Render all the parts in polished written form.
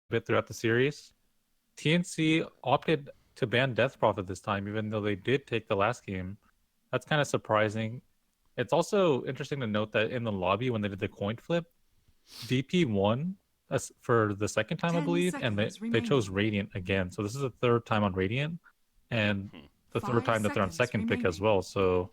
bit throughout the series. TNC opted to ban Death Prophet this time, even though they did take the last game. That's kind of surprising. It's also interesting to note that in the lobby, when they did the coin flip, VP won for the second time, I 10 believe, and seconds they chose remaining. Radiant again. So this is the third time on Radiant, and the third 5 time that they're on seconds second pick as remaining. well. So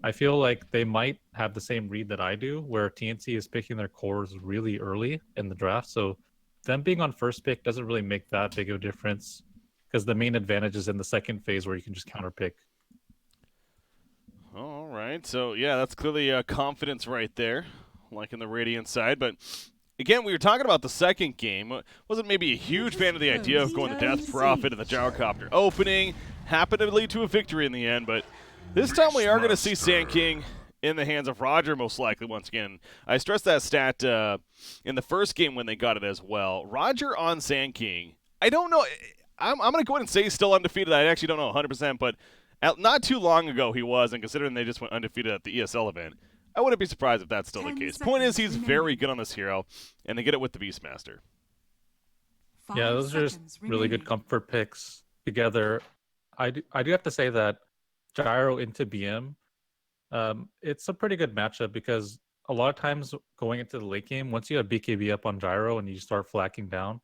I feel like they might have the same read that I do, where TNC is picking their cores really early in the draft. So them being on first pick doesn't really make that big of a difference because the main advantage is in the second phase where you can just counter pick. All right. So, yeah, that's clearly confidence right there, like in the Radiant side. But again, we were talking about the second game. Wasn't maybe a huge fan of the idea of going to Death Prophet and the Gyrocopter opening. Happened to lead to a victory in the end, but this time we are going to see Sand King in the hands of Roger, most likely, once again. I stressed that stat in the first game when they got it as well. Roger on Sand King. I don't know. I'm going to go ahead and say he's still undefeated. I actually don't know 100%, but not too long ago he was, and considering they just went undefeated at the ESL event, I wouldn't be surprised if that's still the case. Point is, he's very good on this hero, and they get it with the Beastmaster. Yeah, those are just really good comfort picks together. I do have to say that Gyro into BM, it's a pretty good matchup because a lot of times going into the late game, once you have BKB up on Gyro and you start flacking down,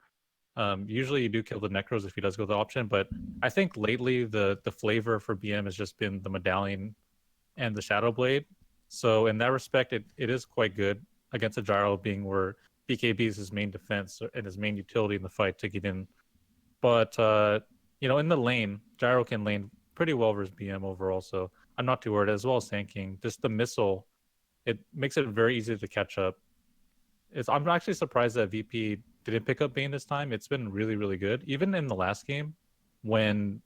usually you do kill the Necros if he does go the option. But I think lately the flavor for BM has just been the Medallion and the Shadow Blade. So in that respect, it is quite good against a Gyro being where BKB is his main defense and his main utility in the fight to get in. But in the lane, Gyro can lane pretty well versus BM overall. So I'm not too worried, as well as Sand King. Just the missile, it makes it very easy to catch up. I'm actually surprised that VP didn't pick up Bane this time. It's been really, really good. Even in the last game, when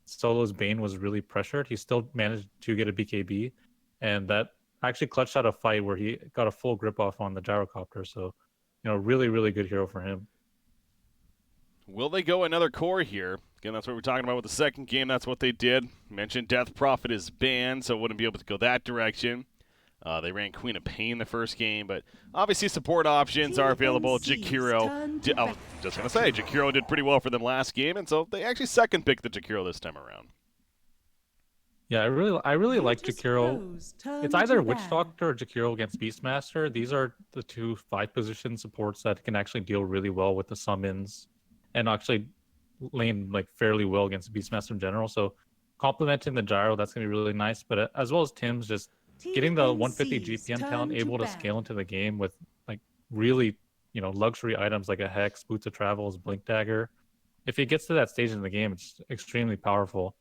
Solo's Bane was really pressured, he still managed to get a BKB, and that actually clutched out a fight where he got a full grip off on the Gyrocopter. So, really, really good hero for him. Will they go another core here? Again, that's what we're talking about with the second game. That's what they did. Mentioned Death Prophet is banned, so wouldn't be able to go that direction. They ran Queen of Pain the first game, but obviously support options are available. Jakiro, just going to say, Jakiro did pretty well for them last game, and so they actually second picked the Jakiro this time around. Yeah, I really like Jakiro. It's either Witch Doctor or Jakiro against Beastmaster. These are the two 5-position supports that can actually deal really well with the summons and actually lane like fairly well against Beastmaster in general. So complementing the Gyro, that's gonna be really nice. But as well as Tim's just getting the 150 GPM talent able to scale into the game with like really luxury items like a Hex, Boots of Travels, Blink Dagger. If he gets to that stage in the game, it's extremely powerful.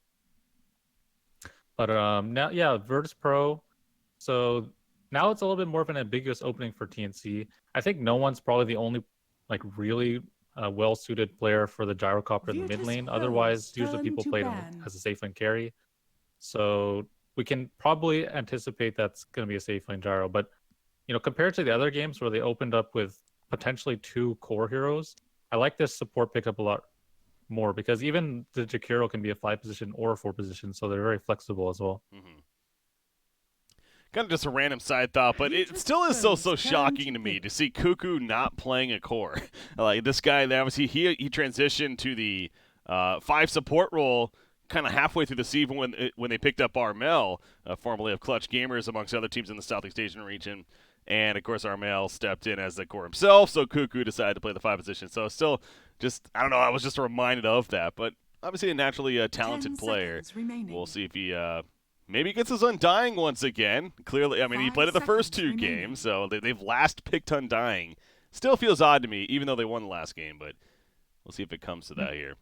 But now, yeah, Virtus.pro. So now it's a little bit more of an ambiguous opening for TNC. I think no one's probably the only like really well-suited player for the Gyrocopter in the mid lane. Otherwise, usually people play him as a safe lane carry. So we can probably anticipate that's going to be a safe lane Gyro. But compared to the other games where they opened up with potentially 2 core heroes, I like this support pickup a lot more because even the Jakiro can be a 5-position or a 4-position, so they're very flexible as well. Kind of just a random side thought, but it still is so shocking to me to see Cuckoo not playing a core. Like this guy, obviously he transitioned to the 5 support role kind of halfway through the season when they picked up Armel, formerly of Clutch Gamers, amongst other teams in the Southeast Asian region. And, of course, Armel stepped in as the core himself, so Cuckoo decided to play the 5 position. So still just, I don't know, I was just reminded of that. But obviously a naturally talented player. We'll see if he maybe gets his Undying once again. Clearly, I mean, he played it the first 2 games, so they've last picked Undying. Still feels odd to me, even though they won the last game, but we'll see if it comes to that here.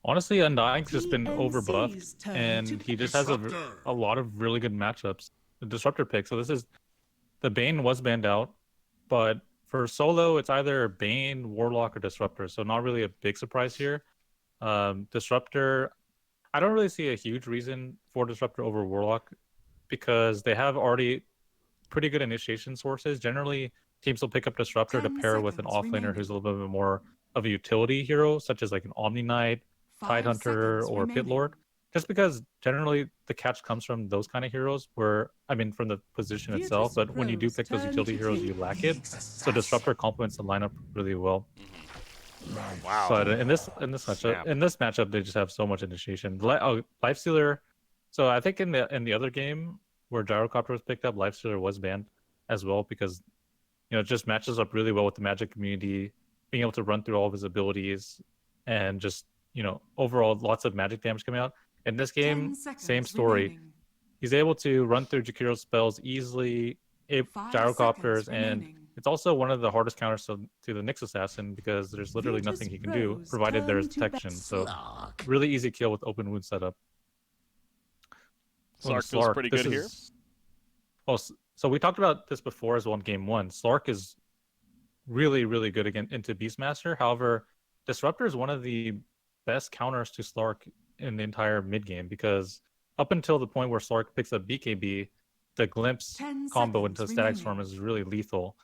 Honestly, Undying's just been overbuffed, and he just has a lot of really good matchups. The Disruptor pick, so this is... The Bane was banned out, but for solo, it's either Bane, Warlock, or Disruptor, so not really a big surprise here. Disruptor, I don't really see a huge reason for Disruptor over Warlock because they have already pretty good initiation sources. Generally, teams will pick up Disruptor to pair with an offlaner who's a little bit more of a utility hero, such as like an Omni Knight, Tidehunter, or Pit Lord. Just because generally the catch comes from those kind of heroes from the position itself, but when you do pick those utility heroes, you lack it. So Disruptor complements the lineup really well. Wow. But in this Snap. matchup, they just have so much initiation. Lifestealer. So I think in the other game where Gyrocopter was picked up, Lifestealer was banned as well because it just matches up really well with the Magic community, being able to run through all of his abilities, and just overall lots of Magic damage coming out. In this game, same story. Remaining. He's able to run through Jakiro's spells easily, 5 Gyrocopters, seconds and remaining. it's also one of the hardest counters to the Nyx Assassin because there's literally nothing he can do, Virtus.pro's provided there's turn to detection. So Slark. really easy kill with open wound setup. Slark feels pretty good here. So we talked about this before as well in game one. Slark is really, really good into Beastmaster. However, Disruptor is one of the best counters to Slark in the entire mid game because up until the point where Slark picks up BKB, the Glimpse 10 combo seconds into Static remaining. Storm is really lethal.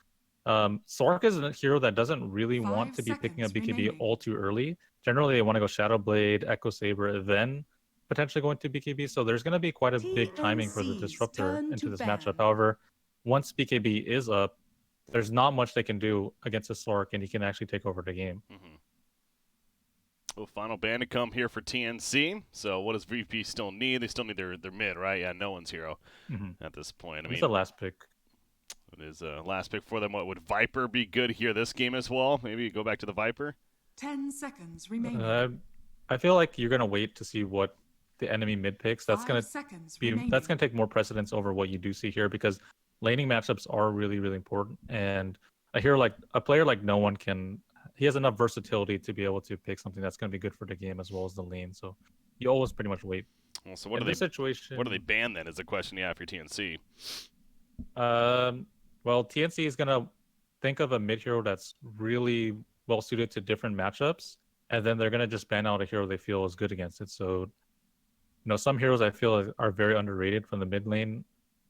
Slark is a hero that doesn't really 5 want to be picking up seconds BKB remaining. all too early. Generally, they want to go Shadow Blade, Echo Saber, then potentially going to BKB. So there's going to be quite a big timing for the TNC's Disruptor turn into to this ban. matchup. However, once BKB is up, there's not much they can do against a Slark, and he can actually take over the game. Well, final ban to come here for TNC. So what does VP still need? They still need their mid, right? Yeah, no one's hero at this point. I mean, It's the last pick. it is last pick for them. What would Viper be good here this game as well? Maybe go back to the Viper. 10 seconds remaining. I feel like you're gonna wait to see what the enemy mid picks. That's 5 gonna seconds be remaining. that's gonna take more precedence over what you do see here because laning matchups are really, really important. And a player like no one can. He has enough versatility to be able to pick something that's going to be good for the game as well as the lane. So you always pretty much wait. Well, so what In do this they situation, what do they ban then? Is the question. Yeah, if you're TNC. Well, TNC is gonna think of a mid hero that's really well suited to different matchups, and then they're gonna just ban out a hero they feel is good against it. So, some heroes I feel are very underrated from the mid lane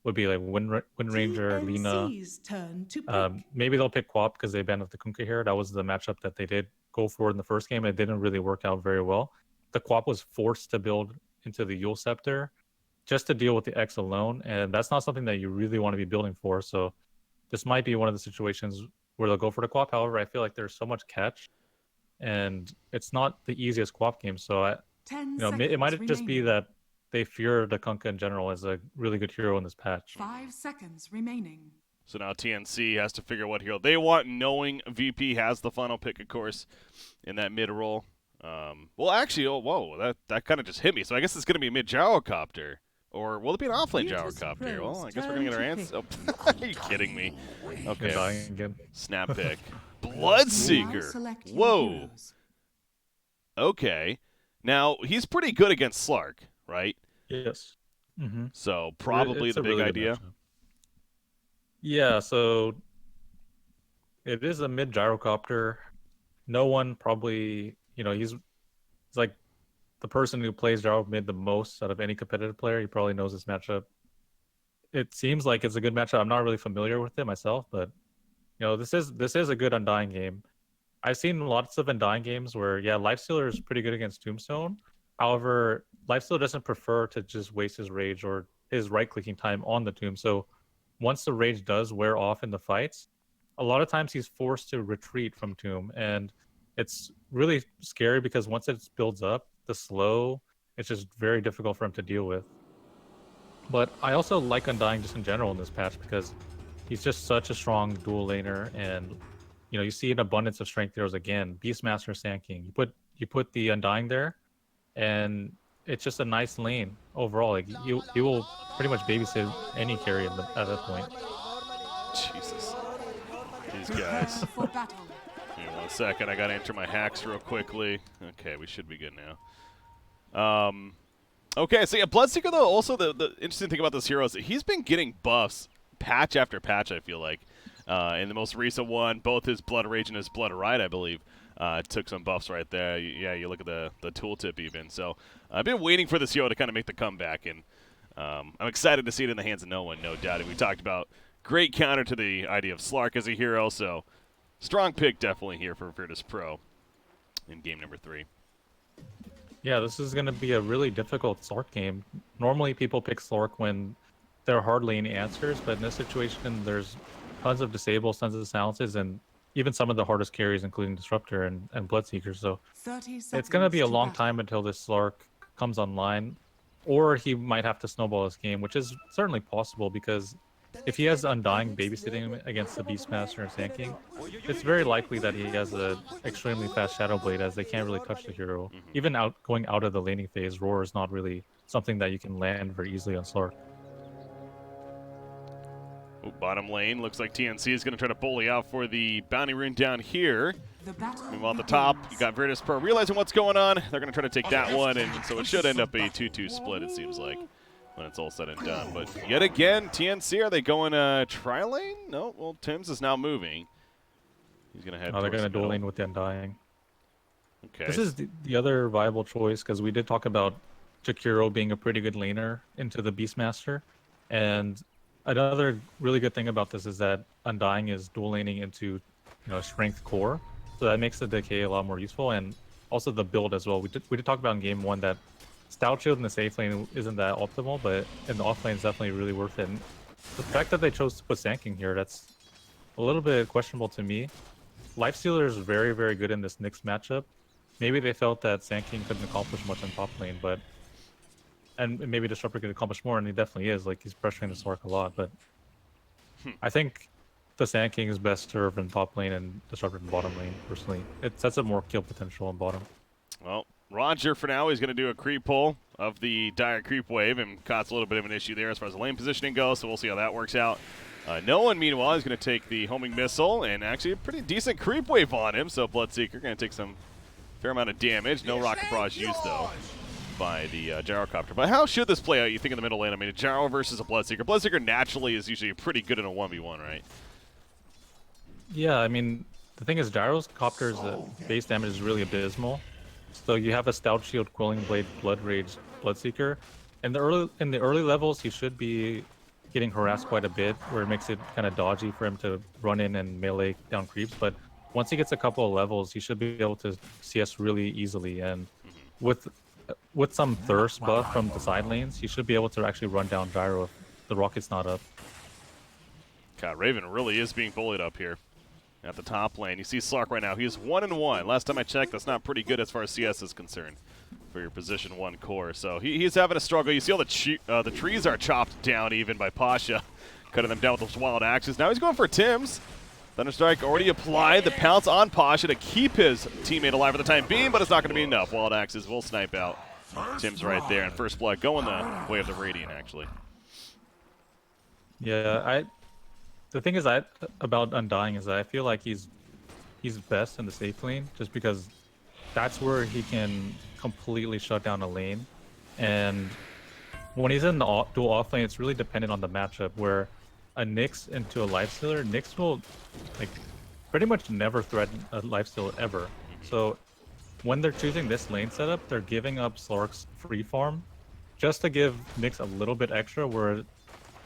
would be like Wind Ranger, Lina. TNC's turn to pick. Maybe they'll pick Quap because they banned out the Kunkka here. That was the matchup that they did go for in the first game. It didn't really work out very well. The Quap was forced to build into the Yule Scepter just to deal with the X alone, and that's not something that you really want to be building for. So this might be one of the situations where they'll go for the Quap. However, I feel like there's so much catch, and it's not the easiest Quap game. So 10 it might seconds just be remaining. that they fear the Kunkka in general as a really good hero in this patch. 5 seconds remaining. So now TNC has to figure what hero they want, knowing VP has the final pick, of course, in that mid role. Well, actually, that kind of just hit me. So I guess it's going to be mid Gyrocopter. Or will it be an offlane Gyrocopter? Well, I guess we're going to get our answer. Oh, are you kidding me? Okay. Dying again. Snap pick. Now Bloodseeker. select your Whoa. heroes. Okay. Now, he's pretty good against Slark, right? Yes. Mm-hmm. So probably It's the a big really good idea. matchup. Yeah, so it is a mid Gyrocopter. No one probably, he's like the person who plays Gyro mid the most out of any competitive player. He probably knows this matchup. It seems like it's a good matchup. I'm not really familiar with it myself, but this is a good Undying game. I've seen lots of Undying games where Lifestealer is pretty good against Tombstone. However, Lifestealer doesn't prefer to just waste his rage or his right-clicking time on the tomb. So once the rage does wear off in the fights, a lot of times he's forced to retreat from tomb, and it's really scary because once it builds up, the slow, it's just very difficult for him to deal with. But I also like Undying just in general in this patch because he's just such a strong dual laner, and you see an abundance of strength heroes again. Beastmaster, Sand King. You put the Undying there, and it's just a nice lane overall. Like he will pretty much babysit any carry at that point. Jesus. These guys. For battle. Give me 1 second. I got to enter my hacks real quickly. Okay, we should be good now. Okay, so Bloodseeker, though, also the interesting thing about this hero is that he's been getting buffs patch after patch, I feel like. In the most recent one, both his Blood Rage and his Blood Ride, I believe, took some buffs right there. Yeah, you look at the tooltip even. So I've been waiting for this hero to kind of make the comeback, and I'm excited to see it in the hands of no one, no doubt. And we talked about great counter to the idea of Slark as a hero, so strong pick definitely here for Virtus.pro in game number 3. Yeah, this is going to be a really difficult Slark game. Normally people pick Slark when there are hardly any answers, but in this situation there's tons of disables, tons of silences, and even some of the hardest carries, including Disruptor and Bloodseeker. So 30 seconds it's going to be a long battle. time until this Slark comes online, or he might have to snowball his game, which is certainly possible because if he has Undying babysitting him against the Beastmaster and Sand King, it's very likely that he has a extremely fast Shadow Blade, as they can't really touch the hero. Even going out of the laning phase, Roar is not really something that you can land very easily on Slark. Ooh, bottom lane, looks like TNC is going to try to bully out for the bounty rune down here. Meanwhile, at the top, you got Virtus.pro realizing what's going on. They're going to try to take that one, and so it should end up a 2-2 split, it seems like, when it's all said and done. But yet again, TNC, are they going tri-lane? No, well, Tim's is now moving. He's going to head They're going to dual middle. lane with the Undying. Okay. This is the other viable choice, because we did talk about Jakiro being a pretty good laner into the Beastmaster. And another really good thing about this is that Undying is dual laning into Strength Core. So that makes the decay a lot more useful, and also the build as well. We did talk about in game 1 that Stout Shield in the safe lane isn't that optimal, but in the off lane is definitely really worth it. And the fact that they chose to put Sand King here, that's a little bit questionable to me. Lifestealer is very, very good in this Nyx matchup. Maybe they felt that Sand King couldn't accomplish much in top lane, and maybe Disruptor could accomplish more, and he definitely is. Like, he's pressuring the Slark a lot, but I think the Sand King is best served in top lane and Disruptor in bottom lane, personally. It sets up more kill potential on bottom. Well, Roger, for now, he's going to do a creep pull of the Dire creep wave, and caught a little bit of an issue there as far as the lane positioning goes, so we'll see how that works out. No one, meanwhile, is going to take the homing missile, and actually a pretty decent creep wave on him, so Bloodseeker going to take some fair amount of damage. No rocket barrage used, though, by the Gyrocopter. But how should this play out, you think, in the middle lane? I mean, a Gyro versus a Bloodseeker. Bloodseeker naturally is usually pretty good in a 1v1, right? Yeah, I mean, the thing is, Gyrocopter's base damage is really abysmal. So you have a Stout Shield, Quelling Blade, Blood Rage, Bloodseeker. In the early levels, he should be getting harassed quite a bit, where it makes it kind of dodgy for him to run in and melee down creeps. But once he gets a couple of levels, he should be able to CS really easily. And with some Thirst buff from the side lanes, he should be able to actually run down Gyro if the rocket's not up. God, Raven really is being bullied up here at the top lane. You see Slark right now. He is 1-1. Last time I checked, that's not pretty good as far as CS is concerned for your position 1 core. So he's having a struggle. You see all the trees are chopped down even by Pasha, cutting them down with those wild axes. Now he's going for Tim's. Thunderstrike already applied the pounce on Pasha to keep his teammate alive for the time being, but it's not going to be enough. Wild axes will snipe out Tim's right there, and first blood going the way of the Radiant, actually. Yeah, the thing is about Undying is that I feel like he's best in the safe lane, just because that's where he can completely shut down a lane. And when he's in the dual off lane, it's really dependent on the matchup, where a Nyx into a lifestealer, Nyx will pretty much never threaten a lifestealer ever. So when they're choosing this lane setup, they're giving up Slark's free farm just to give Nyx a little bit extra, where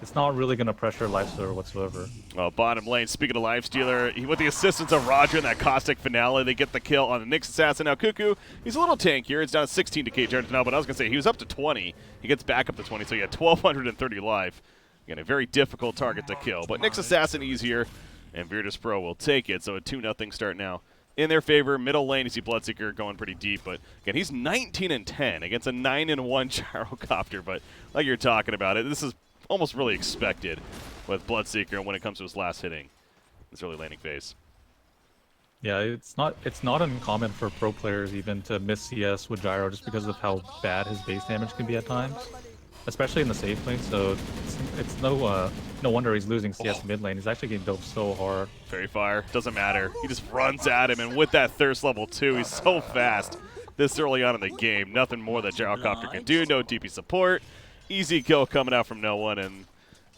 it's not really going to pressure Lifestealer whatsoever. Well, bottom lane, speaking of Lifestealer, with the assistance of Roger in that caustic finale, they get the kill on the Nyx assassin. Now, Cuckoo, he's a little tankier. It's down to 16 decay charges now, but I was going to say, he was up to 20. He gets back up to 20, so he had 1,230 life. Again, a very difficult target to kill, but Nyx assassin easier, and Virtus.pro will take it, so a 2-0 start now in their favor. Middle lane, you see Bloodseeker going pretty deep, but again, he's 19-10 against a 9-1 Gyrocopter, but like you're talking about it, this is almost really expected with Bloodseeker when it comes to his last hitting this early laning phase. Yeah, it's not uncommon for pro players even to miss CS with Gyro just because of how bad his base damage can be at times, especially in the safe lane. So it's no wonder he's losing CS mid lane. He's actually getting doped so hard. Fairy Fire, doesn't matter. He just runs at him, and with that Thirst level 2, he's so fast this early on in the game. Nothing more that Gyrocopter can do. No DP support. Easy kill coming out from no one, and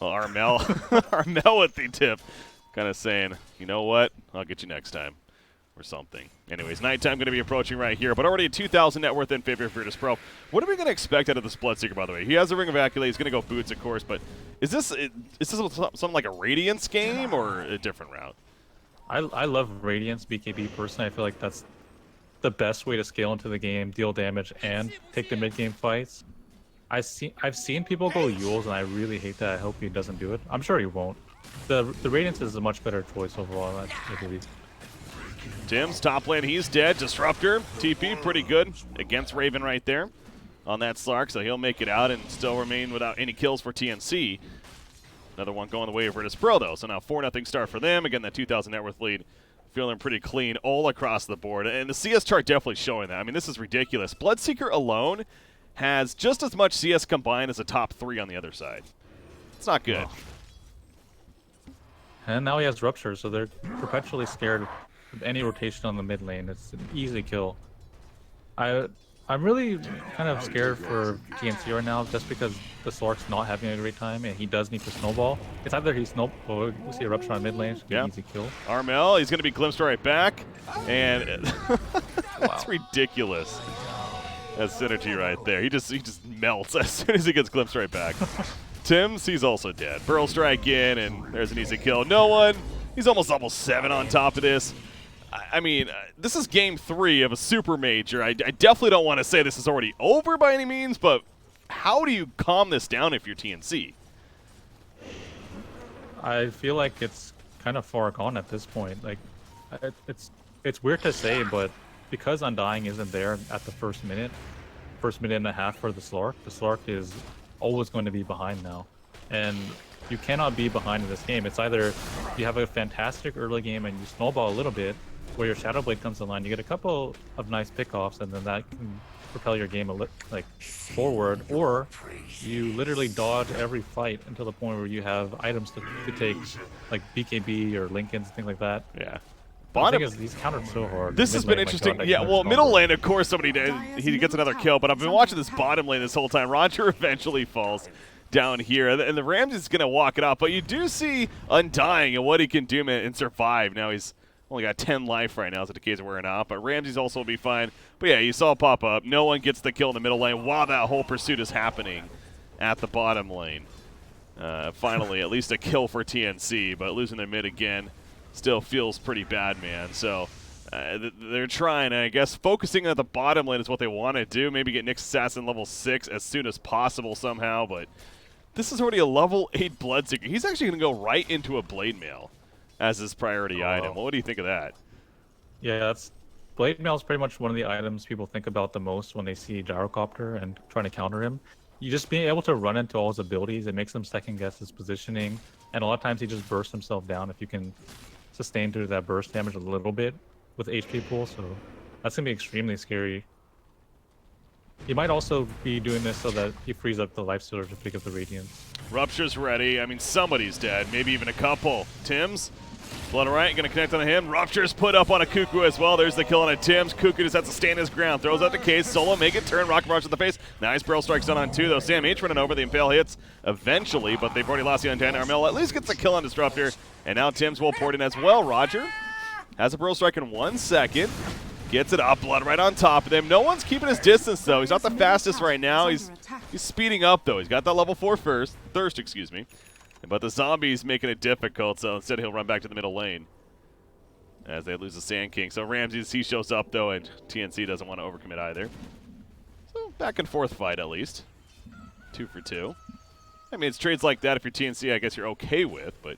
well, Armel, Armel with the tip, kind of saying, you know what, I'll get you next time, or something. Anyways, nighttime going to be approaching right here, but already a 2,000 net worth in favor of Virtus.pro. What are we going to expect out of this Bloodseeker, by the way? He has a Ring of Accolade. He's going to go boots, of course, but is this something like a Radiance game or a different route? I love Radiance BKB personally. I feel like that's the best way to scale into the game, deal damage, and take the mid game fights. I've seen people go Yules, and I really hate that. I hope he doesn't do it. I'm sure he won't. The Radiance is a much better choice overall, I believe. Tim's top lane, he's dead. Disruptor, TP, pretty good against Raven right there on that Slark, so he'll make it out and still remain without any kills for TNC. Another one going the way of Virtus.pro, though, so now 4-0 start for them. Again, that 2,000 net worth lead feeling pretty clean all across the board, and the CS chart definitely showing that. I mean, this is ridiculous. Bloodseeker alone has just as much CS combined as a top 3 on the other side. It's not good. Oh. And now he has Rupture, so they're perpetually scared of any rotation on the mid lane. It's an easy kill. I'm really kind of scared for TNC right now, just because the Slark's not having a great time, and he does need to snowball. It's either he snowball, we'll see a Rupture on mid lane, should be an easy kill. Armel, he's going to be glimpsed right back, and that's ridiculous. That's synergy right there. He just melts as soon as he gets glimpsed right back. Tim's, he's also dead. Burrow strike in, and there's an easy kill. No one. He's almost level 7 on top of this. I mean, this is game 3 of a super major. I definitely don't want to say this is already over by any means, but how do you calm this down if you're TNC? I feel like it's kind of far gone at this point. Like, it's weird to say, but because Undying isn't there at the first minute and a half for the Slark is always going to be behind now. And you cannot be behind in this game. It's either you have a fantastic early game and you snowball a little bit, where your Shadow Blade comes online, you get a couple of nice pickoffs, and then that can propel your game forward, or you literally dodge every fight until the point where you have items to take, like BKB or Lincolns, things like that. Yeah. The thing is, he's countered so hard. This has been interesting. God, yeah, well, middle lane, of course, he gets another kill, but I've been watching this bottom lane this whole time. Roger eventually falls down here, and the Ramsey's going to walk it off, but you do see Undying and what he can do and survive. Now he's only got 10 life right now, so the decays are wearing off, but Ramsey's also will be fine. But yeah, you saw it pop up. No one gets the kill in the middle lane while that whole pursuit is happening at the bottom lane. Finally, at least a kill for TNC, but losing their mid again still feels pretty bad, man. So they're trying, and I guess focusing at the bottom lane is what they want to do. Maybe get Nyx Assassin level 6 as soon as possible somehow, but this is already a level 8 Bloodseeker. He's actually going to go right into a Blade Mail as his priority item. Well, what do you think of that? Yeah, Blade Mail is pretty much one of the items people think about the most when they see Gyrocopter and trying to counter him. You just being able to run into all his abilities, it makes him second guess his positioning, and a lot of times he just bursts himself down if you can sustain through that burst damage a little bit with HP pool, so that's going to be extremely scary. He might also be doing this so that he frees up the Lifestealer to pick up the Radiance. Rupture's ready. I mean, somebody's dead. Maybe even a couple. Tim's. Blood right, going to connect on him. Rupture's put up on a Cuckoo as well. There's the kill on a Tim's. Cuckoo just has to stand his ground. Throws out the case. Solo make it turn. Rocket Barrage to the face. Nice barrel strikes done on 2, though. Sam H running over. The Impale hits eventually, but they've already lost the Undying. Armel at least gets the kill on Disruptor. And now Tim's will port in as well. Roger has a barrel strike in 1 second. Gets it up. Blood right on top of him. No one's keeping his distance, though. He's not the fastest right now. He's speeding up, though. He's got that level 4 thirst, excuse me. But the zombie's making it difficult, so instead he'll run back to the middle lane as they lose the Sand King. So Ramses, he shows up, though, and TNC doesn't want to overcommit either. So back and forth fight, at least. 2 for 2. I mean, it's trades like that if you're TNC, I guess you're okay with, but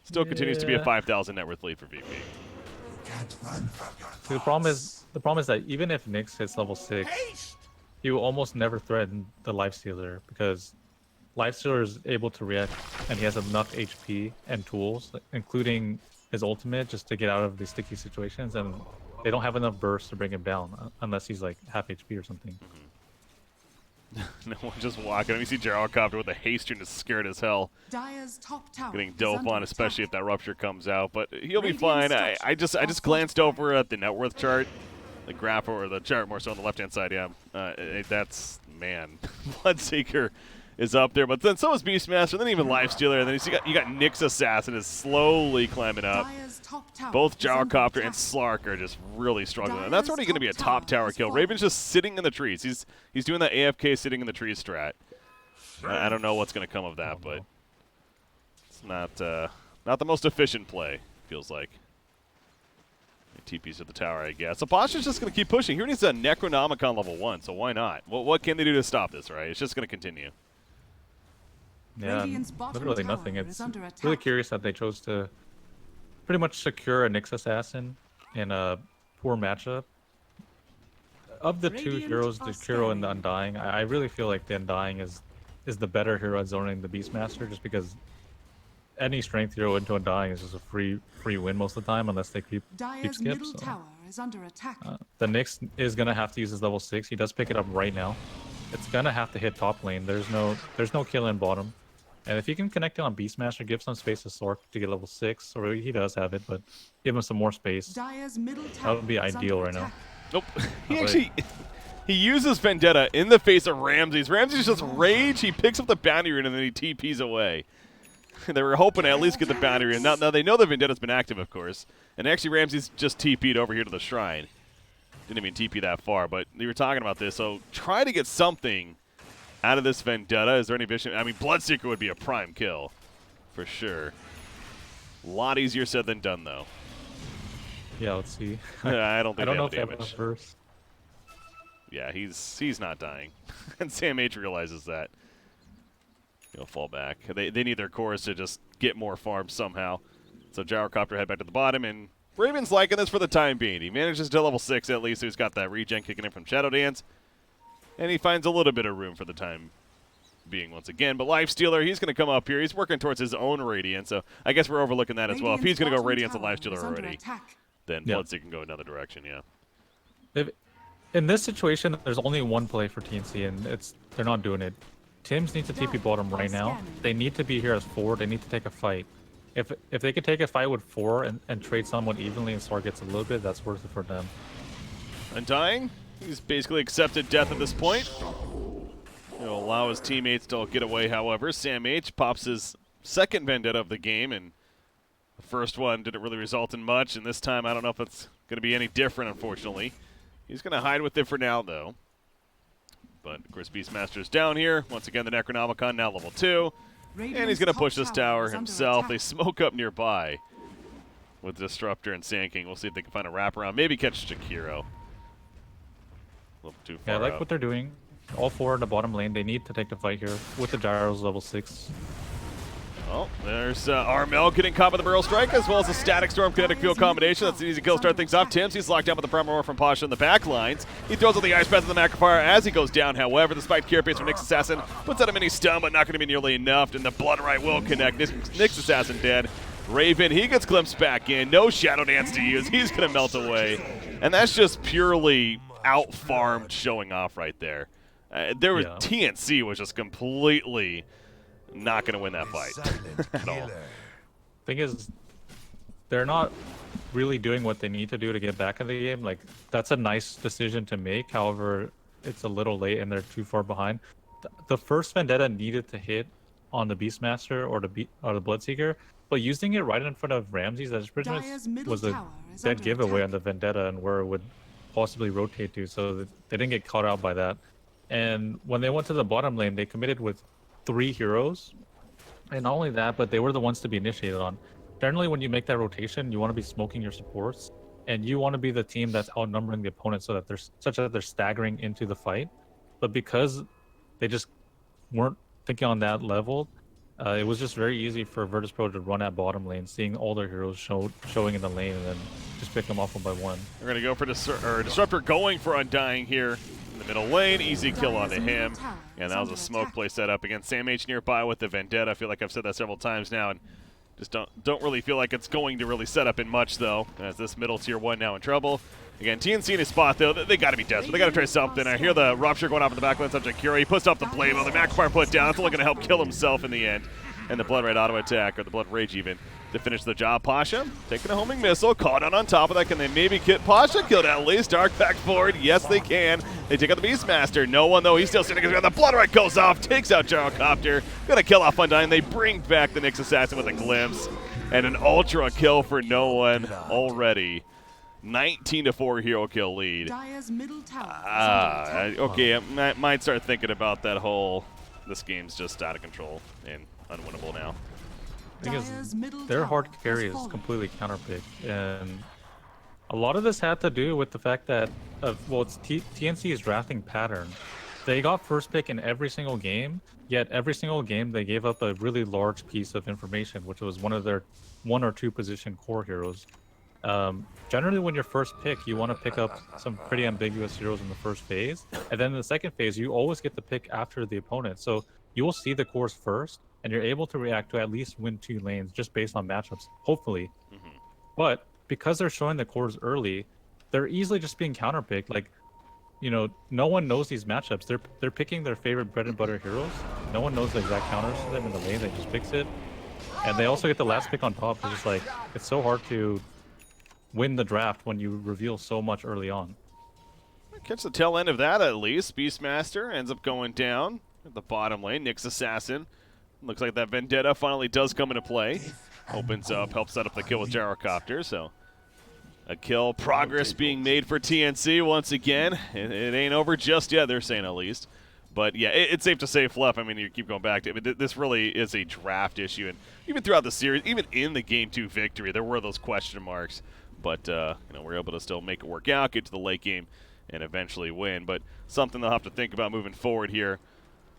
still continues to be a 5,000 net worth lead for VP. See, the problem is that even if Nyx hits level 6, he will almost never threaten the Lifestealer, because Lifestealer is able to react, and he has enough HP and tools, including his ultimate, just to get out of these sticky situations, and they don't have enough burst to bring him down, unless he's like half HP or something. No one just walking. You see Gyrocopter with a haste and is scared as hell. Getting dope on, especially if that Rupture comes out. But he'll be fine. I just glanced over at the net worth chart, the graph, or the chart more so on the left-hand side. Yeah, that's, man, Bloodseeker is up there. But then so is Beastmaster, then even Lifestealer. And then you got Nyx Assassin is slowly climbing up. Both Gyrocopter and Slark are just really struggling. And that's already going to be a top tower kill. Raven's just sitting in the trees. He's doing that AFK sitting in the trees strat. I don't know what's going to come of that, but it's not the most efficient play, feels like. TP's to the tower, I guess. So Bosch's just going to keep pushing. He already needs a Necronomicon level 1, so why not? What can they do to stop this, right? It's just going to continue. Yeah, literally nothing. It's really curious that they chose to pretty much secure a Nyx Assassin in a poor matchup. Of the two Radiant heroes, the are hero and the scanning. Undying, I really feel like the Undying is the better hero at zoning the Beastmaster, just because any strength hero into Undying is just a free win most of the time, unless they keep Dire's skip. middle So. tower is under attack. The Nyx is gonna have to use his level 6. He does pick it up right now. It's gonna have to hit top lane. There's no kill in bottom. And if you can connect it on Beastmaster, give some space to Sork to get level 6, or he does have it, but give him some more space. Dire's middle tower That would be is ideal under right now. attack. Nope. He Oh, actually he uses Vendetta in the face of Ramses. Ramses just rage. He picks up the bounty rune and then he TPs away. They were hoping to at least get the bounty rune. Now they know the Vendetta's been active, of course. And actually Ramses just TP'd over here to the shrine. Didn't even TP that far, but you were talking about this. So try to get something out of this Vendetta. Is there any vision? I mean, Bloodseeker would be a prime kill for sure. A lot easier said than done, though. Yeah, let's see. I don't think I don't know they if have they have damage. a first. Yeah, he's not dying. And Sam H realizes that. He'll fall back. They need their cores to just get more farms somehow. So Gyrocopter head back to the bottom, and Raven's liking this for the time being. He manages to level 6 at least, so he's got that regen kicking in from Shadow Dance. And he finds a little bit of room for the time being once again. But Lifestealer, he's going to come up here. He's working towards his own Radiant, so I guess we're overlooking that as well. If he's going to go Radiance and Lifestealer already, then Yeah. Bloodseeker can go another direction, yeah. In this situation, there's only one play for TNC, and they're not doing it. Tims needs to TP bottom right now. They need to be here as 4. They need to take a fight. If they could take a fight with 4 and trade somewhat evenly and Star gets a little bit, that's worth it for them. Undying, he's basically accepted death at this point. He'll allow his teammates to get away, however. Sam H pops his second Vendetta of the game, and the first one didn't really result in much, and this time I don't know if it's going to be any different, unfortunately. He's going to hide with it for now, though. But, of course, Beastmaster's down here. Once again, the Necronomicon now level 2. And he's going to push this tower himself. They smoke up nearby with Disruptor and Sand King. We'll see if they can find a wraparound. Maybe catch Jakiro. A little too far Yeah, I like out. what they're doing. All 4 in the bottom lane. They need to take the fight here with the Gyros level 6. Oh, there's Armel getting caught by the Barrel Strike, as well as a Static Storm Kinetic Field combination. That's an easy kill to start things off. Tims, he's locked down with the Primordial from Pasha in the back lines. He throws out the Ice Breath of the Macrophyre as he goes down, however. The Spiked Carapace from Nyx Assassin puts out a mini stun, but not going to be nearly enough, and the Blood Right will connect. Nyx Assassin dead. Raven, he gets glimpsed back in. No Shadow Dance to use. He's going to melt away. And that's just purely out-farmed showing off right there. TNC was just completely not going to win that fight at all. Thing is, they're not really doing what they need to do to get back in the game. Like, that's a nice decision to make. However, it's a little late and they're too far behind. The first Vendetta needed to hit on the Beastmaster or the Bloodseeker, but using it right in front of Ramses, that pretty much was a dead giveaway on the Vendetta and where it would possibly rotate to, so that they didn't get caught out by that. And when they went to the bottom lane, they committed with 3 heroes, and not only that, but they were the ones to be initiated on. Generally, when you make that rotation, you want to be smoking your supports, and you want to be the team that's outnumbering the opponent, so that they're staggering into the fight. But because they just weren't thinking on that level, it was just very easy for Virtus.pro to run at bottom lane, seeing all their heroes showing in the lane, and then just pick them off one by one. We're going to go for Disruptor going for Undying here. The middle lane, easy kill onto him. And that was a smoke play set up against Sam H nearby with the Vendetta. I feel like I've said that several times now, and just don't really feel like it's going to really set up in much, though, as this middle tier 1 now in trouble. Again, TNC in his spot, though, they got to be desperate. They got to try something. I hear the Rupture going off in the backline subject Curie. He puts off the blade, the Macrophyre put down. That's only going to help kill himself in the end. And the Blood Red auto attack, or the Blood Rage even, to finish the job. Pasha taking a homing missile, caught on top of that. Can they maybe get Pasha killed at least? Dark back forward. Yes, they can. They take out the Beastmaster. No one, though. He's still sitting his ground. The Blood Right goes off, takes out Gyrocopter. Gonna kill off Undying. They bring back the Nyx Assassin with a glimpse. And an ultra kill for no one already. 19-4 hero kill lead. Okay, I might start thinking about that whole, this game's just out of control and unwinnable now. Because their hard carry is completely counterpicked, and a lot of this had to do with the fact that, well, it's TNC's drafting pattern. they got first pick in every single game, yet every single game they gave up a really large piece of information, which was one of their 1 or 2 position core heroes. Generally, when you're first pick, you want to pick up some pretty ambiguous heroes in the first phase, and then in the second phase, you always get the pick after the opponent. So you will see the cores first, and you're able to react to at least win 2 lanes just based on matchups, hopefully. But because they're showing the cores early, they're easily just being counterpicked. Like, you know, no one knows these matchups. They're picking their favorite bread and butter heroes. No one knows the exact counters to them in the lane. They just picks it, and they also get the last pick on top. It's just like it's so hard to win the draft when you reveal so much early on. Catch the tail end of that at least. Beastmaster ends up going down at the bottom lane. Nyx Assassin. Looks like that Vendetta finally does come into play. Opens up, helps set up the kill with Gyrocopter, so a kill progress being made for TNC once again. It ain't over just yet, they're saying at least. But yeah, it's safe to say, Fluff, I mean, you keep going back to it, but this really is a draft issue. And even throughout the series, even in the Game 2 victory, there were those question marks. But, you know, we're able to still make it work out, get to the late game, and eventually win. But something they'll have to think about moving forward here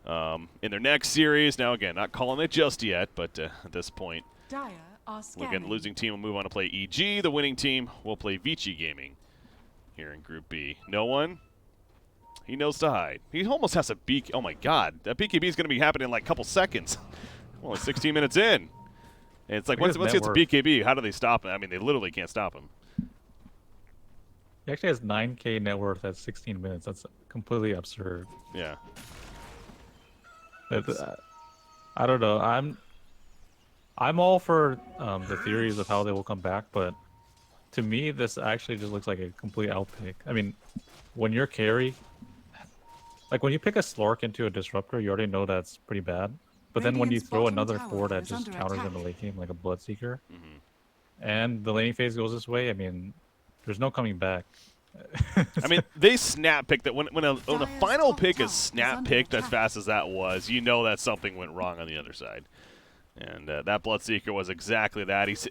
in their next series. Now, again, not calling it just yet, but at this point, Dire are scanning. again, the losing team will move on to play EG. The winning team will play Vici Gaming here in Group B. No one. He knows to hide. He almost has a BK. Oh, my God. That BKB is going to be happening in like a couple seconds. Only 16 minutes in. And it's like, once he gets to BKB, how do they stop him? I mean, they literally can't stop him. He actually has 9K net worth at 16 minutes. That's completely absurd. Yeah. I don't know. I'm all for the theories of how they will come back, but to me, this actually just looks like a complete outpick. I mean, when you're carry, like when you pick a Slark into a Disruptor, you already know that's pretty bad. But then when you throw another core that just counters in the late game, like a Bloodseeker, and the laning phase goes this way, I mean, there's no coming back. I mean, they snap picked that when a final pick is snap picked as fast as that was, you know that something went wrong on the other side. And that Bloodseeker was exactly that. He's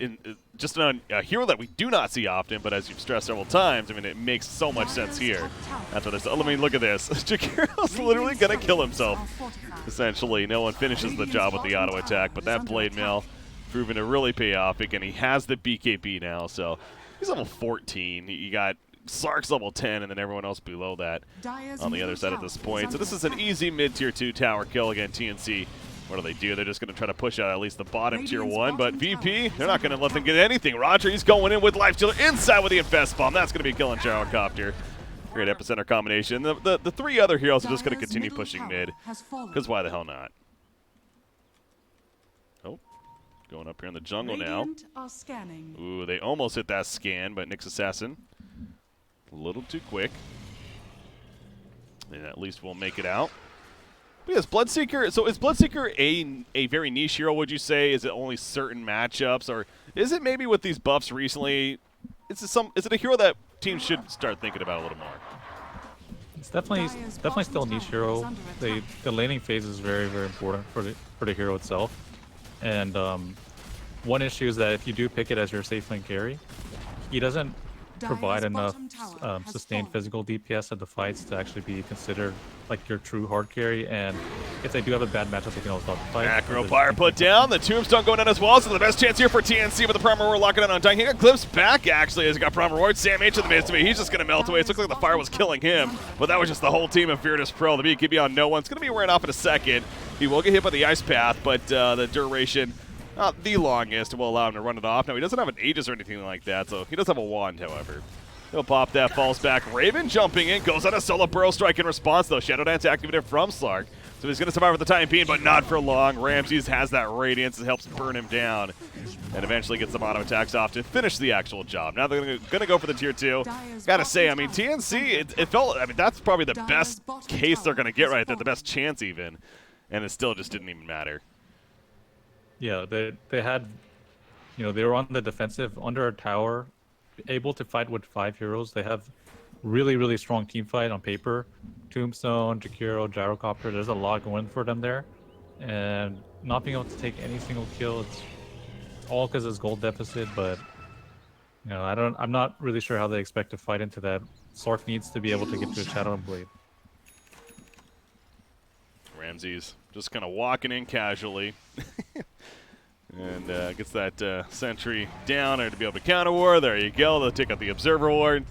just a hero that we do not see often, but as you've stressed several times, I mean, it makes so much sense here. That's what I mean, look at this. Jakiro's literally going to kill himself, essentially. No one finishes the job with the auto attack, but that Blade Mail proving to really pay off. Again, he has the BKB now, so he's level 14. You got Slark's level 10, and then everyone else below that on the other side at this point. So this is an easy mid-tier 2 tower kill. Again, TNC, what do? They're just going to try to push out at least the bottom tier 1, but VP, they're not going to let them get anything. Roger, he's going in with Life Stealer inside with the Infest Bomb. That's going to be killing Gyrocopter. Great epicenter combination. The 3 other heroes are just going to continue pushing mid, because why the hell not? Oh, going up here in the jungle now. Ooh, they almost hit that scan, but Nyx Assassin, a little too quick. And at least we'll make it out. But yes, Bloodseeker. So is Bloodseeker a very niche hero, would you say? Is it only certain matchups? Or is it maybe with these buffs recently, is it a hero that teams should start thinking about a little more? It's definitely still a niche hero. The laning phase is very, very important for the hero itself. And one issue is that if you do pick it as your safe lane carry, he doesn't provide enough sustained physical DPS at the fights to actually be considered like your true hard carry. And if they do have a bad matchup, they can also stop the fight. Macro Pyre put down. The Tombstone going down as well. So the best chance here for TNC with the Primal Roar locking in on Dying. He got glimpsed back actually as he got Primal Roar. Sam H in the midst of it. He's just going to melt away. It looks like the fire was killing him, but that was just the whole team of Virtus.pro. The BKB on no one. It's going to be wearing off in a second. He will get hit by the Ice Path, but the duration, not the longest, will allow him to run it off. Now, he doesn't have an Aegis or anything like that, so he does have a wand, however. He'll pop that, falls back. Raven jumping in, goes on a solo Burrow Strike in response, though. Shadow Dance activated from Slark, so he's going to survive for the time being, but not for long. Ramses has that Radiance. It helps burn him down, and eventually gets some auto attacks off to finish the actual job. Now they're going to go for the tier 2. Gotta say, I mean, TNC, it felt, I mean, that's probably the best case they're going to get right there, the best chance even, and it still just didn't even matter. Yeah, they had, you know, they were on the defensive under a tower, able to fight with 5 heroes. They have really, really strong team fight on paper. Tombstone, Jakiro, Gyrocopter, there's a lot going for them there. And not being able to take any single kill, it's all because it's gold deficit, but you know, I'm not really sure how they expect to fight into that. Slark needs to be able to get to a Shadow and Blade. Ramses just kind of walking in casually. And gets that sentry down there to be able to counter ward. There you go. They'll take out the observer ward.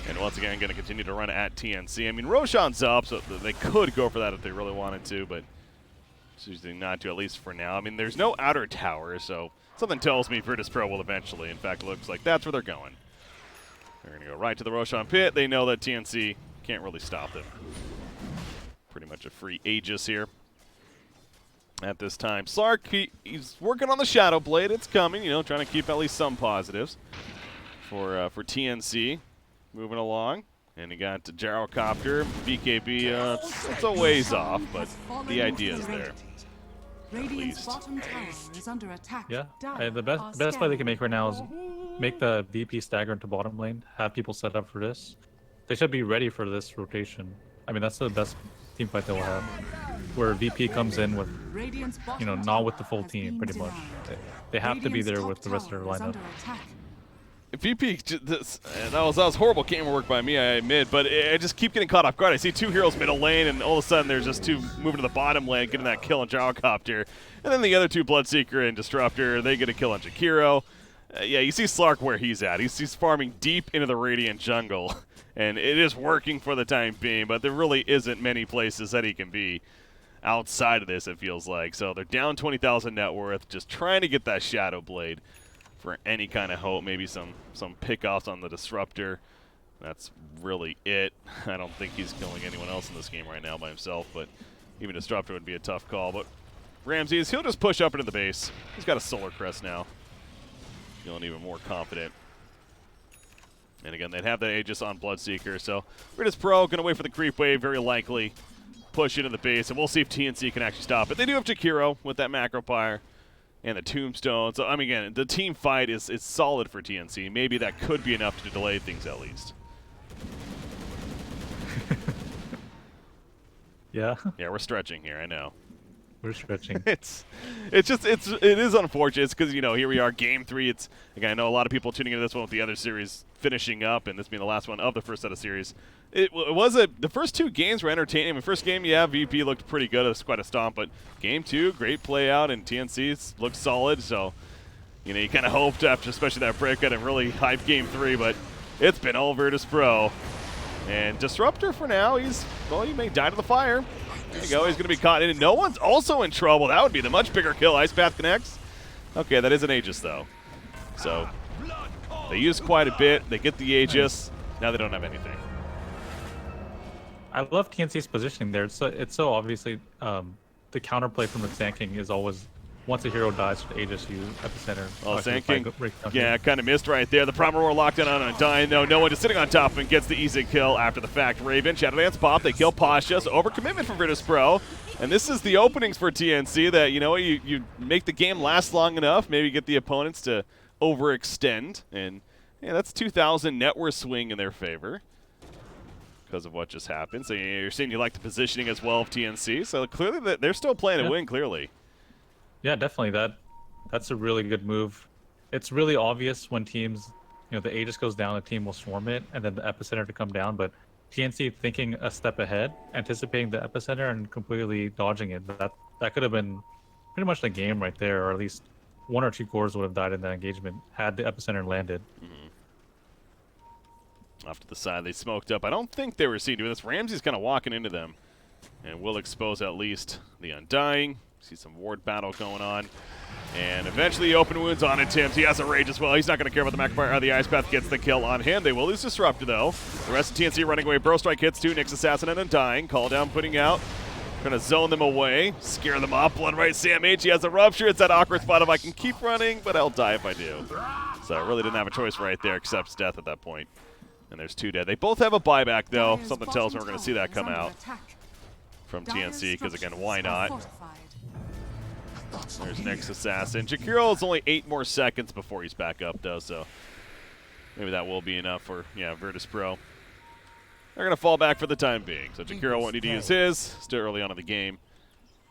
And once again, going to continue to run at TNC. I mean, Roshan's up, so they could go for that if they really wanted to, but choosing not to, at least for now. I mean, there's no outer tower, so something tells me Virtus.pro will eventually. In fact, it looks like that's where they're going. They're going to go right to the Roshan pit. They know that TNC can't really stop them. Pretty much a free Aegis here at this time. Slark, he's working on the Shadow Blade. It's coming, you know, trying to keep at least some positives for TNC. Moving along. And you got the Gyrocopter. BKB, it's a ways off, but the idea is there. Radiant's bottom tower is under attack. Yeah, Dire the are best play they can scanning. make right now is make the VP stagger into bottom lane, have people set up for this. They should be ready for this rotation. I mean, that's the best team fight they will have, where VP comes in with, Radiant's you know, bottom not with the tower full has team, been pretty much. denied. They have to be Radiant's there top with the rest of their tower is lineup. under attack. VP, that was horrible camera work by me, I admit, but I just keep getting caught off guard. I see two heroes middle lane, and all of a sudden there's just two moving to the bottom lane, getting that kill on Gyrocopter. And then the other two, Bloodseeker and Disruptor, they get a kill on Jakiro. Yeah, you see Slark where he's at. He's farming deep into the Radiant jungle, and it is working for the time being, but there really isn't many places that he can be outside of this, it feels like. So they're down 20,000 net worth, just trying to get that Shadow Blade for any kind of hope, maybe some pickoffs on the Disruptor. That's really it. I don't think he's killing anyone else in this game right now by himself, but even Disruptor would be a tough call. But Ramses, he'll just push up into the base. He's got a Solar Crest now. Feeling even more confident. And again, they'd have the Aegis on Bloodseeker, so Virtus.pro going to wait for the creep wave, very likely. Push into the base, and we'll see if TNC can actually stop it. They do have Jakiro with that Macro Pyre and the Tombstone. So, I mean, again, the team fight is solid for TNC. Maybe that could be enough to delay things at least. Yeah, Yeah, we're stretching here, I know. we're stretching. it is unfortunate. It's because, you know, here we are, game 3. It's, again, I know a lot of people tuning into this one with the other series finishing up, and this being the last one of the first set of series. The first 2 games were entertaining. I mean, first game, yeah, VP looked pretty good. It was quite a stomp, but game 2, great play out, and TNC looked solid. So, you know, you kind of hoped after, especially that breakout and really hype game 3, but it's been all Virtus.pro. And Disruptor for now, he may die to the fire. There you go, he's going to be caught in it. No one's also in trouble. That would be the much bigger kill. Ice Path connects. Okay, that is an Aegis, though. So, they use quite a bit. They get the Aegis. Now they don't have anything. I love TNC's positioning there. It's so obviously the counterplay from the Sand King is always once a hero dies with Aegis, you Epicenter. Oh, Sand King, yeah, kind of missed right there. The Primal Roar locked in on Undying, though. No one just sitting on top and gets the easy kill after the fact. Raven, Shadow Dance pop. They kill Pasha. So overcommitment from Virtus.pro. And this is the openings for TNC that, you know, you make the game last long enough, maybe get the opponents to overextend. And, yeah, that's 2,000 net worth swing in their favor because of what just happened. So you're seeing you like the positioning as well of TNC. So clearly they're still playing to win, clearly. Yeah, definitely. That's a really good move. It's really obvious when teams, you know, the Aegis goes down, the team will swarm it, and then the Epicenter to come down. But TNC thinking a step ahead, anticipating the Epicenter and completely dodging it. That could have been pretty much the game right there, or at least 1 or 2 cores would have died in that engagement had the Epicenter landed. Off to the side, they smoked up. I don't think they were seen doing this. Ramsey's kind of walking into them, and will expose at least the Undying. See some ward battle going on. And eventually open wounds on it, Tim's. He has a rage as well. He's not going to care about the Macfire or the Ice Path. Gets the kill on him. They will lose Disruptor, though. The rest of TNC running away. Bro Strike hits 2. Nyx Assassin and Undying. Call down, putting out. Going to zone them away. Scare them off. Blood right. Sam H. He has a rupture. It's that awkward spot of I can keep running, but I'll die if I do. So I really didn't have a choice right there except death at that point. And there's 2 dead. They both have a buyback, though. Something tells me we're going to see that come out from TNC, because, again, why not? There's Nyx Assassin. Jakiro is only 8 more seconds before he's back up, though, so maybe that will be enough for, yeah, Virtus.pro. They're going to fall back for the time being. So Jakiro won't need to use his. Still early on in the game.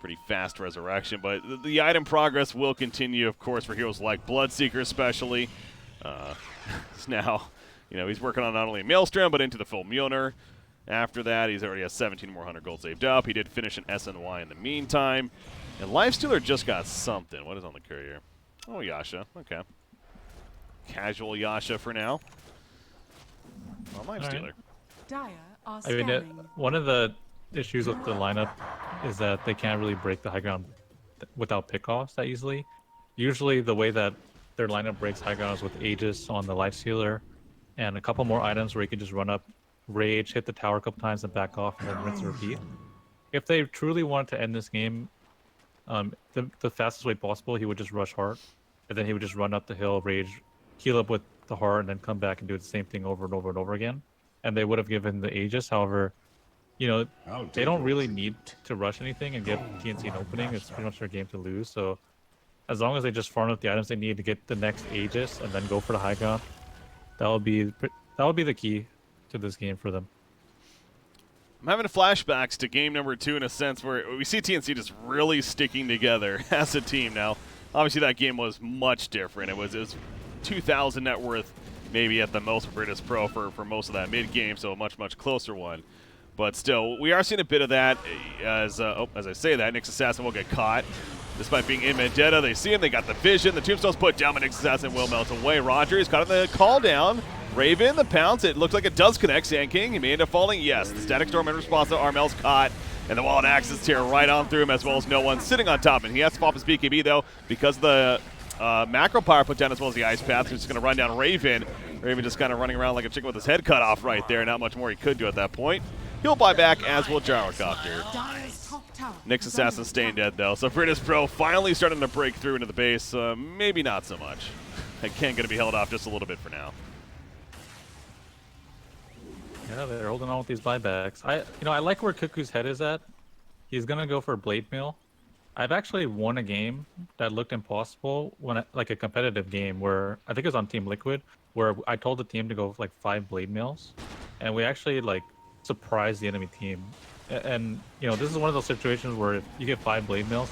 Pretty fast resurrection, but the item progress will continue, of course, for heroes like Bloodseeker especially. Now, you know, he's working on not only Maelstrom, but into the full Mjolnir. After that, he's already has 17 more 100 gold saved up. He did finish an SNY in the meantime. And Lifestealer just got something. What is on the courier? Oh, Yasha. Okay. Casual Yasha for now. Well, Lifestealer. Dire are I mean, scanning. one of the issues with the lineup is that they can't really break the high ground without pickoffs that easily. Usually, the way that their lineup breaks high ground is with Aegis on the Lifestealer and a couple more items where you can just run up, rage, hit the tower a couple times, and back off, and then rinse and repeat. If they truly wanted to end this game, the fastest way possible, he would just rush heart, and then he would just run up the hill, rage, heal up with the heart, and then come back and do the same thing over and over and over again. And they would have given the Aegis. However, you know, they don't really need to rush anything and give TNC an opening. It's pretty much their game to lose. So as long as they just farm up the items they need to get the next Aegis and then go for the high ground, that would be the key to this game for them. I'm having flashbacks to game number 2 in a sense where we see TNC just really sticking together as a team now. Obviously, that game was much different. It was 2,000 net worth maybe at the most for Virtus.pro for most of that mid-game, so a much, much closer one. But still, we are seeing a bit of that as I say that, Nyx Assassin will get caught. Despite being in Vendetta, they see him, they got the vision, the tombstone's put down, but Nyx Assassin will melt away. Roger is caught in the call down. Raven, the pounce, it looks like it does connect. Sand King, he may end up falling, yes. The Static Storm in response to Armel's caught, and the Wild Axes tear right on through him, as well as no one sitting on top. And he has to pop his BKB, though, because the macro power put down as well as the Ice Path. He's just going to run down Raven. Raven just kind of running around like a chicken with his head cut off right there. Not much more he could do at that point. He'll buy back, as will Gyrocopter. Nyx Assassin staying dead, though. So Virtus.pro finally starting to break through into the base. Maybe not so much. Again, going to be held off just a little bit for now. Yeah, they're holding on with these buybacks. I like where Cuckoo's head is at. He's gonna go for Blade Mail. I've actually won a game that looked impossible like a competitive game where I think it was on Team Liquid, where I told the team to go for like 5 Blade Mails, and we actually like surprised the enemy team. And this is one of those situations where if you get 5 Blade Mails,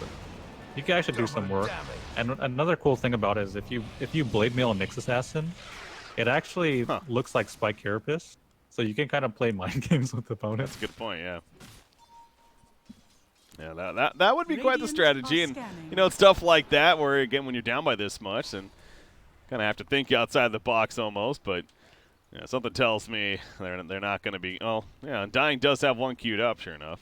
you can actually do some work. And another cool thing about it is if you Blade Mail a Nyx Assassin, it actually looks like Spike Carapace. So you can kind of play mind games with opponents. That's a good point, yeah. Yeah, that would be quite the strategy. And, it's stuff like that where, again, when you're down by this much, then kind of have to think outside the box almost. But something tells me they're not going to be. Oh, yeah, Dying does have one queued up, sure enough,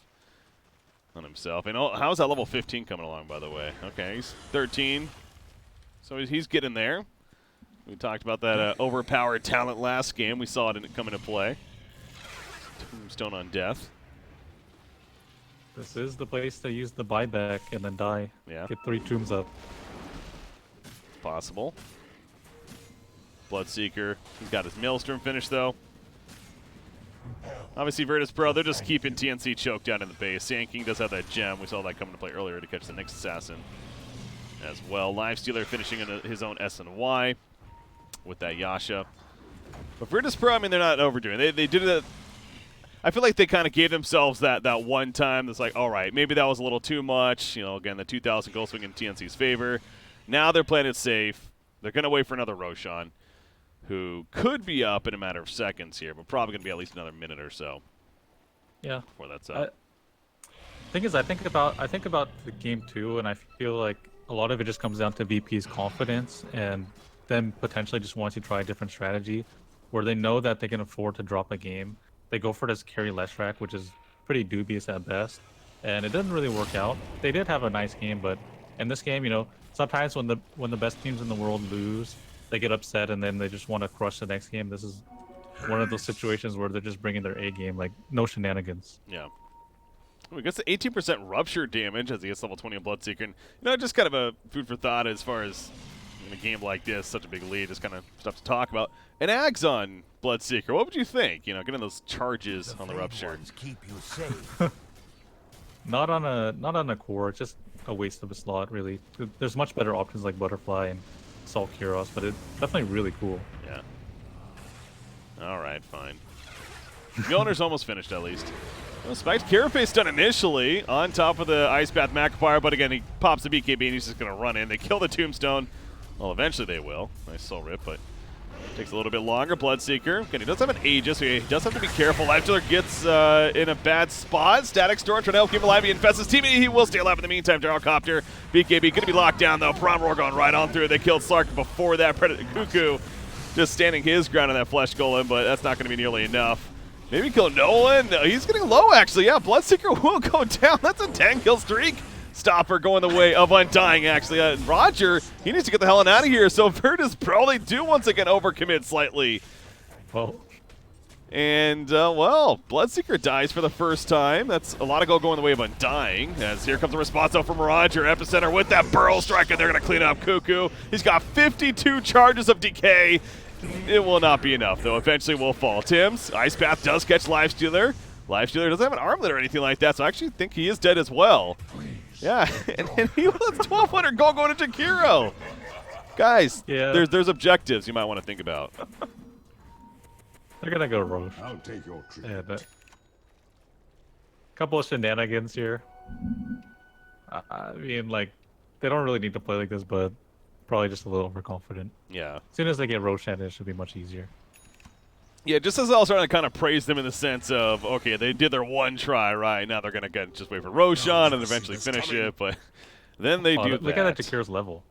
on himself. And how's that level 15 coming along, by the way? Okay, he's 13. So he's getting there. We talked about that overpowered talent last game. We saw it come into play. Tombstone on death. This is the place to use the buyback and then die. Yeah. Get 3 tombs up. Possible. Bloodseeker. He's got his Maelstrom finish, though. Obviously, Virtus.pro, they're just keeping TNC choked down in the base. Sand King does have that gem. We saw that come into play earlier to catch the Nyx Assassin as well. Lifestealer finishing in his own SNY with that Yasha. But Virtus.pro, I mean, they're not overdoing it. They did it. I feel like they kind of gave themselves that one time that's like, all right, maybe that was a little too much. Again, the 2,000 gold swing in TNC's favor. Now they're playing it safe. They're going to wait for another Roshan, who could be up in a matter of seconds here, but probably going to be at least another minute or so. Yeah. Before that's up. Thing is, I think about the game too, and I feel like a lot of it just comes down to VP's confidence and them potentially just wanting to try a different strategy where they know that they can afford to drop a game. They go for this carry less rack, which is pretty dubious at best, and it doesn't really work out. They did have a nice game, but in this game, sometimes when the best teams in the world lose, they get upset and then they just want to crush the next game. This is one of those situations where they're just bringing their A game, like no shenanigans. Yeah. We gets the 18% rupture damage as he gets level 20 on Bloodseeker. And, just kind of a food for thought as far as in a game like this, such a big lead, just kind of stuff to talk about. And Ags on Bloodseeker, what would you think? Getting those charges on the rupture. Keep you safe. Not on a core, it's just a waste of a slot, really. There's much better options like Butterfly and Salt Kyros, but it's definitely really cool. Yeah. All right, fine. Mjolnir's almost finished, at least. Well, Spiked Carapace done initially on top of the Ice Path Macropire, but again, he pops the BKB and he's just going to run in. They kill the Tombstone. Well, eventually they will. Nice soul rip, but Takes a little bit longer. Bloodseeker. Again, he does have an Aegis, so he does have to be careful. Lifestealer gets in a bad spot. Static Storm trying to help keep him alive. He infests his teammate. He will stay alive in the meantime. Gyrocopter. BKB going to be locked down, though. Promroar going right on through. They killed Slark before that. Predator Cuckoo just standing his ground on that Flesh Golem, but that's not going to be nearly enough. Maybe kill Nolan. No, he's getting low, actually. Yeah, Bloodseeker will go down. That's a 10-kill streak. Stopper going the way of Undying, actually. Roger, he needs to get the hell out of here. So Virtus.pro, they do once again overcommit slightly. Well, And, well, Bloodseeker dies for the first time. That's a lot of gold going the way of Undying. As here comes a response out from Roger. Epicenter with that Burrow Strike, and they're going to clean up Cuckoo. He's got 52 charges of decay. It will not be enough, though. Eventually will fall. Tim's Ice Path does catch Lifestealer. Lifestealer doesn't have an armlet or anything like that, so I actually think he is dead as well. Yeah, and he was 1,200 gold going to Jakiro. Guys, yeah. there's objectives you might want to think about. They're gonna go Roche. I'll take your treat. Yeah, but couple of shenanigans here. I mean, like, they don't really need to play like this, but probably just a little overconfident. Yeah. As soon as they get Roshan, it should be much easier. Yeah, just as I was trying to kind of praise them in the sense of, okay, they did their one try, right? Now they're going to just wait for Roshan and eventually finish it, but then they do Look that. at that Jakir's level.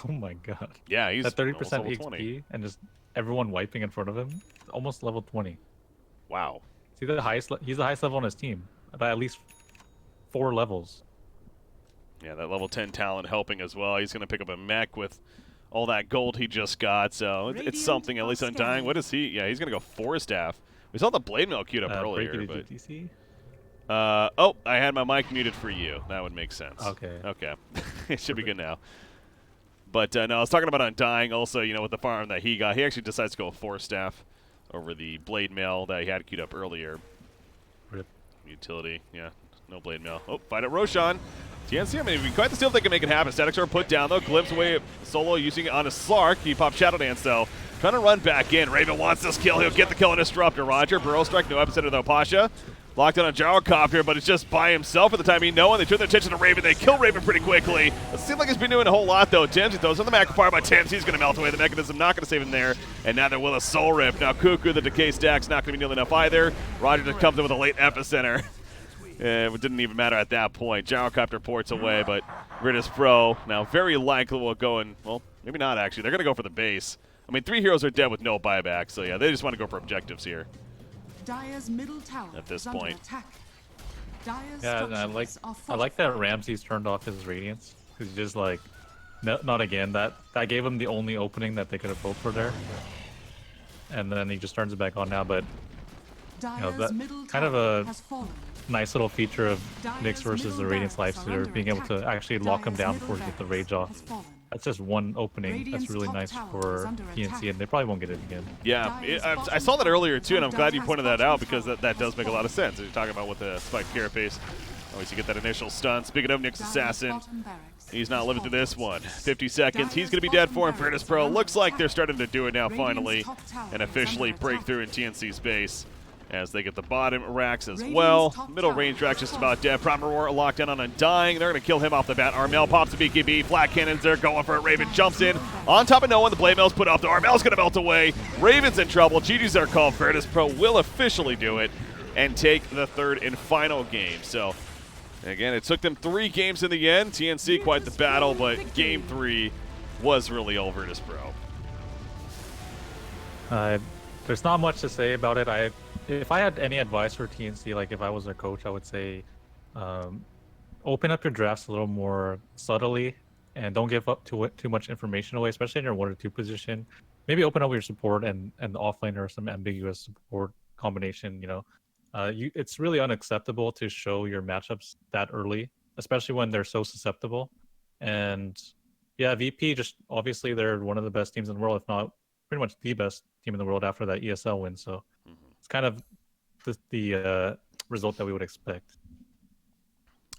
Oh my god. Yeah, he's at 30% almost level HP 20. and just everyone wiping in front of him. Almost level 20. Wow. He's the highest level on his team by at least 4 levels. Yeah, that level 10 talent helping as well. He's going to pick up a mech with all that gold he just got, so it's something, at least Undying. What is he? Yeah, he's going to go Forest Staff. We saw the Blade Mail queued up earlier, but... DTC? Oh, I had my mic muted for you. That would make sense. Okay. Okay. It should be good now. But, no, I was talking about Undying also, you know, with the farm that he got. He actually decides to go with Forest Staff over the Blade Mail that he had queued up earlier. Rip. Utility, yeah. No Blade Mail. Oh, fight at Roshan. TNC, I mean, we quite still think they can make it happen. Static Sword put down, though. Glimpse away solo using it on a Slark. He popped Shadow Dance, though. Trying to run back in. Raven wants this kill. He'll get the kill on Disruptor. Roger, Burrow Strike, no Epicenter, though. Pasha locked on a Gyrocopter, but it's just by himself at the time being. No one. They turn their attention to Raven. They kill Raven pretty quickly. It seems like he's been doing a whole lot, though. Tim's, he throws on the Macropire by Tim's. He's going to melt away. The Mechanism not going to save him there. And now there will a Soul Rip. Now Cuckoo, the Decay stack's not going to be nearly enough either. Roger just comes in with a late Epicenter. It didn't even matter at that point. Gyrocopter ports away, but Virtus.pro now very likely will go and, well, maybe not actually. They're going to go for the base. I mean, 3 heroes are dead with no buyback, so yeah, they just want to go for objectives here. Dire's middle tower At this is under point. attack. Dire's Yeah, and I structures like are that Ramsey's turned off his Radiance. Because he's just like, no, not again. That gave him the only opening that they could have hoped for there. And then he just turns it back on now, but Dire's that middle kind of tower a has fallen. nice little feature of Dire's Nyx versus the middle Radiance barracks are Lifestealer, under being able attack. to actually lock him Dire's down middle before he gets the barracks Rage off. has fallen. That's just one opening. Radiant's That's really top nice tower is for under TNC, attack. and they probably won't get it again. Yeah, I saw that earlier too, and I'm glad you pointed that out because that does make a lot of sense. You're talking about with the Spike Carapace. Always you get that initial stun. Speaking of Nyx Assassin, he's not living through this one. 50 seconds. He's going to be dead for him. Virtus.pro looks like they're starting to do it now finally and officially break through in TNC's base as they get the bottom racks as well. Middle range rack just about dead. Promroar locked down on Undying. They're going to kill him off the bat. Armel pops the BKB. Flat cannons there going for it. Raven jumps in. On top of no one. The Blade Mail's put off. The Armel's going to melt away. Raven's in trouble. GG's are called. Virtus.pro will officially do it and take the third and final game. So, again, it took them 3 games in the end. TNC quite the battle, but game 3 was really all Virtus.pro. There's not much to say about it. If I had any advice for TNC, like if I was their coach, I would say open up your drafts a little more subtly and don't give up too much information away, especially in your 1 or 2 position. Maybe open up your support and the offlane or some ambiguous support combination. You know, it's really unacceptable to show your matchups that early, especially when they're so susceptible. And yeah, VP just obviously they're one of the best teams in the world, if not pretty much the best team in the world after that ESL win. So it's kind of the result that we would expect.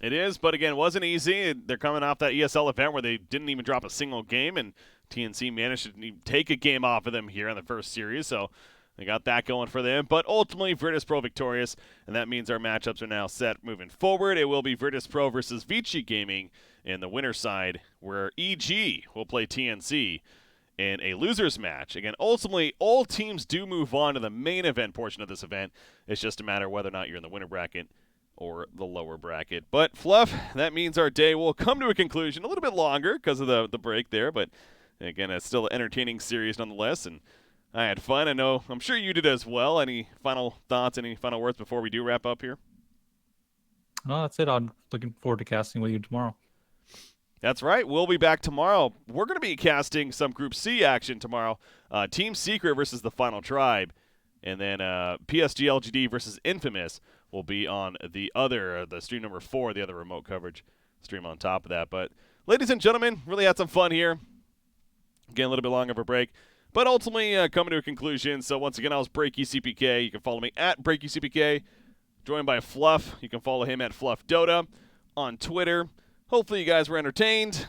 It is, but again, it wasn't easy. They're coming off that ESL event where they didn't even drop a single game, and TNC managed to take a game off of them here in the first series, so they got that going for them. But ultimately, Virtus.pro victorious, and that means our matchups are now set moving forward. It will be Virtus.pro versus Vici Gaming in the winner side, where EG will play TNC in a losers match. Again, ultimately, all teams do move on to the main event portion of this event. It's just a matter of whether or not you're in the winner bracket or the lower bracket. But, Fluff, that means our day will come to a conclusion. A little bit longer because of the break there, but again, it's still an entertaining series nonetheless, and I had fun. I'm sure you did as well. Any final thoughts, any final words before we do wrap up here? No, that's it. I'm looking forward to casting with you tomorrow. That's right. We'll be back tomorrow. We're going to be casting some Group C action tomorrow. Team Secret versus the Final Tribe. And then PSG LGD versus Infamous will be on the stream number 4, the other remote coverage stream on top of that. But, ladies and gentlemen, really had some fun here. Again, a little bit long of a break. But ultimately, coming to a conclusion. So, once again, I was BreakyCPK. You can follow me at BreakyCPK. Joined by Fluff. You can follow him at FluffDota on Twitter. Hopefully you guys were entertained.